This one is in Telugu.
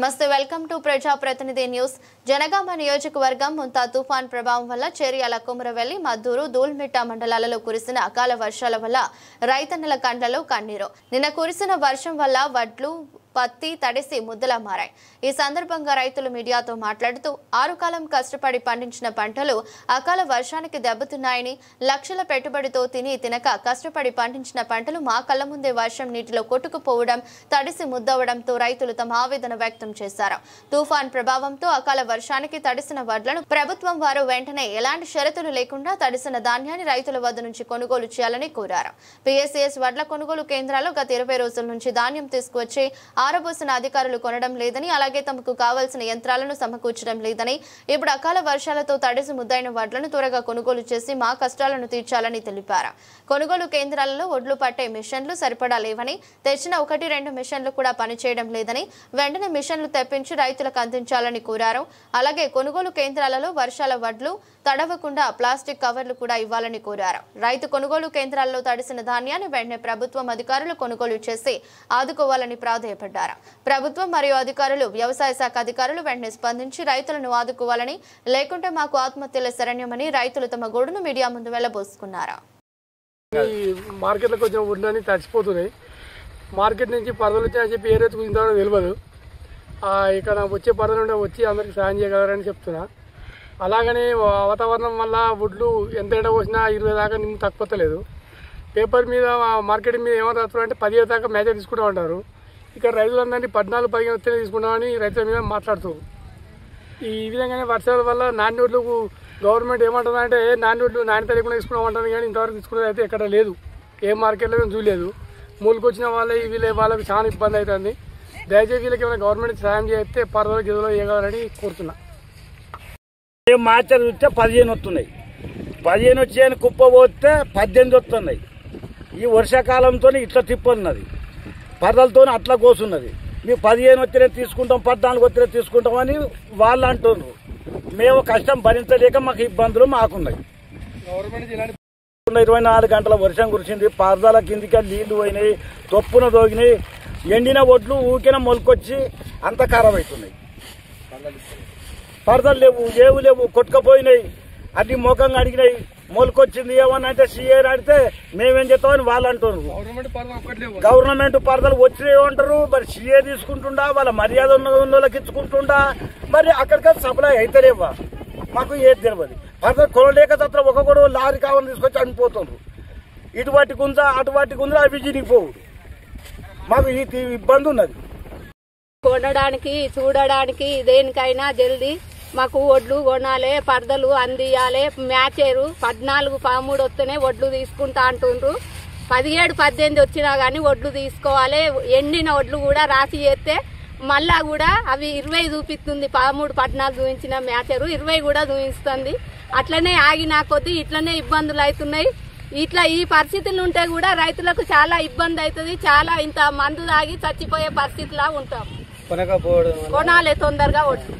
నమస్తే వెల్కమ్ టు ప్రజా ప్రతినిధి న్యూస్. జనగామ నియోజకవర్గం ముంతా తుఫాన్ ప్రభావం వల్ల చేర్యాల కుమరవెల్లి మద్దూరు దూల్మిట్ట మండలాలలో కురిసిన అకాల వర్షాల వల్ల రైతన్నల కండ్లలో కన్నీరు. నిన్న కురిసిన వర్షం వల్ల వడ్లు పత్తి తడిసి ముద్దలా మారాయి. ఈ సందర్భంగా రైతులు మీడియాతో మాట్లాడుతూ ఆరుకాలం కష్టపడి పండించిన పంటలు అకాల వర్షానికి దెబ్బతిన్నాయని, లక్షల పెట్టుబడితో తినక కష్టపడి పండించిన పంటలు మా కళ్ళ ముందే వర్షం నీటిలో కొట్టుకుపోవడం, తడిసి ముద్దవడంతో రైతులు తమ ఆవేదన వ్యక్తం చేశారు. తుఫాన్ ప్రభావంతో అకాల వర్షానికి తడిసిన వడ్లను ప్రభుత్వం వారు వెంటనే ఎలాంటి షరతులు లేకుండా తడిసిన ధాన్యాన్ని రైతుల వద్ద నుంచి కొనుగోలు చేయాలని కోరారు. పిఎస్సిఎస్ వడ్ల కొనుగోలు కేంద్రాల్లో గత 20 రోజుల నుంచి ధాన్యం తీసుకువచ్చి ఆరబోసిన అధికారులు కొనడం లేదని, అలాగే తమకు కావాల్సిన యంత్రాలను సమకూర్చడం లేదని, ఇప్పుడు అకాల వర్షాలతో తడిసి ముద్దైన వడ్లను త్వరగా కొనుగోలు చేసి మా కష్టాలను తీర్చాలని తెలిపారు. కొనుగోలు కేంద్రాలలో ఒడ్లు పట్టే మిషన్లు సరిపడా లేవని, తెచ్చిన 1-2 మిషన్లు కూడా పనిచేయడం లేదని, వెంటనే మిషన్లు తెప్పించి రైతులకు అందించాలని కోరారు. అలాగే కొనుగోలు కేంద్రాలలో వర్షాల వడ్లు తడవకుండా ప్లాస్టిక్ కవర్లు కూడా ఇవ్వాలని కోరారు. రైతు కొనుగోలు కేంద్రాల్లో తడిసిన ధాన్యాన్ని వెంటనే ప్రభుత్వం అధికారులు కొనుగోలు చేసి ఆదుకోవాలని ప్రాధేయపడ్డారు. ప్రభుత్వం మరియు అధికారులు, వ్యవసాయ శాఖ అధికారులు వెంటనే స్పందించి రైతులను ఆదుకోవాలని, లేకుంటే మాకు ఆత్మహత్యల శరణ్యమని రైతులు తమ గోడును మీడియా ముందు వెళ్లబోసుకున్నారు. మార్కెట్లో కొంచెం ఉండని తడిచిపోతున్నాయి. మార్కెట్ నుంచి పరదలు వచ్చాయని చెప్పి ఏ రైతు గురిందో తెలియదు. ఇక్కడ వచ్చే పరదలు ఉంటే వచ్చి అందరికి సాయం చేయగలరని చెప్తున్నా. అలాగనే వాతావరణం వల్ల వడ్లు ఎంత ఎండ పోసినా 20 దాకా నిమ్ము తక్కువలేదు. పేపర్ మీద మార్కెట్ మీద ఏమో రాస్తారు అంటే 15 దాకా మేజర్ తీసుకుంటూ ఉంటారు. ఇక్కడ రైతులందరినీ 14-15 వస్తేనే తీసుకుంటామని రైతుల మీద మాట్లాడుతారు. ఈ విధంగానే వర్షాల వల్ల నాణ్యతలు గవర్నమెంట్ ఏమంటుందంటే నాణ్యతలు నాణ్యత లేకుండా తీసుకున్నామంటుంది, కానీ ఇంతవరకు తీసుకునేది అయితే ఎక్కడ లేదు. ఏ మార్కెట్లో చూడలేదు. మూలకొచ్చిన వాళ్ళకి చాలా ఇబ్బంది అవుతుంది. దయచేసి వీళ్ళకి ఏమైనా గవర్నమెంట్ సాయం చేస్తే పరదలు గిదలో వేయగలరని కోరుతున్నా. మార్చాలు చూస్తే 15 వస్తున్నాయి. 15 వచ్చాయని కుప్ప పోతే 18 వస్తున్నాయి. ఈ వర్షాకాలంతో ఇట్లా తిప్పున్నది, పరదలతో అట్లా కోసున్నది. మేము 15 వచ్చినా తీసుకుంటాం, 14 వచ్చినా తీసుకుంటామని వాళ్ళు అంటున్నారు. మేము కష్టం భరించలేక మాకు ఇబ్బందులు మాకున్నాయి. 24 గంటల వర్షం కురిసింది. పరదల కిందికి నీళ్లు పోయినాయి, తొప్పున దోగినాయి. ఎండిన ఒడ్లు ఊకిన మొలకొచ్చి అంత ఖరాబ్ అవుతున్నాయి. పరదలు లేవు, కొట్టుకపోయినాయి. అది ముఖంగా అడిగినాయి, మొలకొచ్చింది ఏమన్నా అంటే సీఏ అడిగితే మేమేం చేస్తామని వాళ్ళు అంటారు. గవర్నమెంట్ పరదలు వచ్చినాయి అంటారు. మరి సీఏ తీసుకుంటుండా, వాళ్ళ మర్యాద ఉన్న వాళ్ళకి ఇచ్చుకుంటుండా, మరి అక్కడికి సప్లై అయితేలేవా మాకు ఏది తెలియదు. పరదలు కొనలేక తత్ర ఒక్కొక్కడు లారీ కావాలని తీసుకొచ్చి అనిపోతున్నారు. ఇటువంటి గుంజా అటువంటి గుంజా అవి చిరిగిపోవు. మాకు ఈ ఇబ్బంది ఉన్నది. కొనడానికి చూడడానికి దేనికైనా జల్దీ మాకు ఒడ్లు కొనాలి, పరదలు అందియాలి. మ్యాచేరు 14-13 వస్తేనే ఒడ్లు తీసుకుంటా అంటుండ్రు. 17-18 వచ్చినా గానీ ఒడ్లు తీసుకోవాలి. ఎండిన ఒడ్లు కూడా రాసి చేస్తే మళ్ళా కూడా అవి 20 చూపిస్తుంది. 13-14 చూపించిన మ్యాచేరు 20 కూడా చూపిస్తుంది. అట్లనే ఆగినా కొద్దీ ఇట్లనే ఇబ్బందులు అవుతున్నాయి. ఇట్లా ఈ పరిస్థితులు ఉంటే కూడా రైతులకు చాలా ఇబ్బంది అవుతుంది. చాలా ఇంత మందు తాగి చచ్చిపోయే పరిస్థితిలా ఉంటాం. కొనాలి తొందరగా ఒడ్లు.